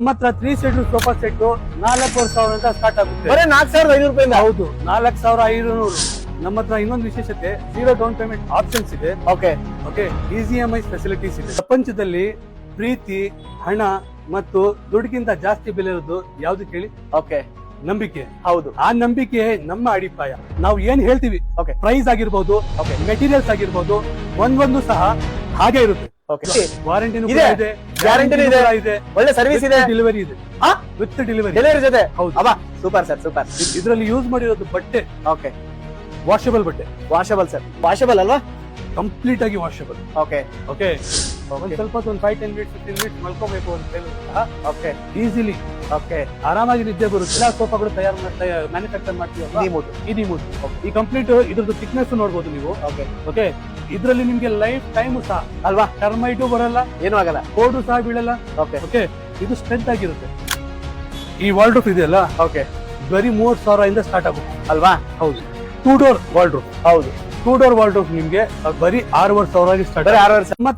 ನಮ್ಮ ಹತ್ರ 3 seater sofa set 4,000 ಅಂತ ಸ್ಟಾರ್ಟ್ ಆಗುತ್ತೆ. ಬರೀ 4,500 ರೂಪಾಯಿಂದ. ಹೌದು, 4,500. ನಮ್ಮ ಹತ್ರ ಇನ್ನೊಂದು ವಿಶೇಷತೆ, 0 ಡೌನ್ ಪೇಮೆಂಟ್ ಆಪ್ಷನ್ಸ್ ಇದೆ. Okay okay, easy EMI facilities ಇದೆ. ಪ್ರಪಂಚದಲ್ಲಿ ಪ್ರೀತಿ, ಹಣ ಮತ್ತು ದುಡ್ಡಿಗಿಂತ ಜಾಸ್ತಿ ಬೆಲೆ ಇರೋದು ಯಾವ್ದು ಕೇಳಿ? ಓಕೆ, ನಂಬಿಕೆ. ಹೌದು. ಆ ನಂಬಿಕೆ ನಮ್ಮ ಅಡಿಪಾಯ. ನಾವು ಏನ್ ಹೇಳ್ತೀವಿ, ಓಕೆ, ಪ್ರೈಸ್ ಆಗಿರ್ಬೋದು, ಓಕೆ, ಮೆಟೀರಿಯಲ್ಸ್ ಆಗಿರ್ಬೋದು, ಒಂದೊಂದು ಸಹ ಹಾಗೆ ಇರುತ್ತೆ. ಓಕೆ, ವಾರಂಟಿನೂ ಇದೆ, ಇದೆ, ಗ್ಯಾರಂಟಿ ಇದೆ, ಒಳ್ಳೆ ಸರ್ವಿಸ್ ಇದೆ, ಡೆಲಿವರಿ ಇದೆ. ಹಾ, ವಿತ್ ಡೆಲಿವರಿ ಡೆಲಿವರಿ ಜೊತೆ. ಹೌದು. ಅಬ್ಬಾ, ಸೂಪರ್ ಸರ್, ಸೂಪರ್. ಇದರಲ್ಲಿ ಯೂಸ್ ಮಾಡಿರೋದು ಬಟ್ಟೆ ಓಕೆ, ವಾಷಬಲ್ ಬಟ್ಟೆ. ವಾಷಬಲ್ ಸರ್, ವಾಷಬಲ್ ಅಲ್ವಾ? ಕಂಪ್ಲೀಟ್ ಆಗಿ ವಾಷಬಲ್. ಓಕೆ, ಓಕೆ, ಒಂದ್ ಸ್ವಲ್ಪ ಒಂದು 5-10 ಮಿನಿಟ್ಸ್ 15 ಮಿನಿಟ್ಸ್ ಮಲ್ಕೋಬೇಕು ಅಂತ ಹೇಳಿದ್ರೆ ಓಕೆ, ಈಸಿಲಿ ಓಕೆ, ಆರಾಮಾಗಿ ನಿದ್ದೆ ಬರುತ್ತೆ. ಎಲ್ಲ ಸೋಫಾಗಳು ಮ್ಯಾನುಫ್ಯಾಕ್ಚರ್ ಮಾಡ್ತೀವಿ. ಇದು ಈ ಕಂಪ್ಲೀಟ್ ಇದ್ರದ್ದು ಥಿಕ್ನೆಸ್ ನೋಡ್ಬೋದು ನೀವು. ಓಕೆ, ಓಕೆ, ಇದ್ರಲ್ಲಿ ನಿಮ್ಗೆ ಲೈಫ್ ಟೈಮ್ ಸಹ ಅಲ್ವಾ? ಟರ್ಮೈಟು ಬರಲ್ಲ, ಏನೂ ಆಗಲ್ಲ, ಕೋಡು ಸಹ ಬೀಳಲ್ಲ. ಓಕೆ, ಓಕೆ, ಇದು ಸ್ಟ್ರೆಂತ್ ಆಗಿರುತ್ತೆ. ಈ ವಾರ್ಡ್ರೋಬ್ ಇದೆಯಲ್ಲ, ಓಕೆ, ಬರೀ 3,000 ಇಂದ ಸ್ಟಾರ್ಟ್ ಆಗುತ್ತೆ ಅಲ್ವಾ? ಹೌದು. 2 ಡೋರ್ ವಾರ್ಡ್ರೋಬ್. ಹೌದು, 2 ಡೋರ್ ವಾರ್ಡ್ರೋಬ್ ನಿಮ್ಗೆ ಬರೀ 6,500 ಸ್ಟಾರ್ಟ್. ಬರೀ 6,500.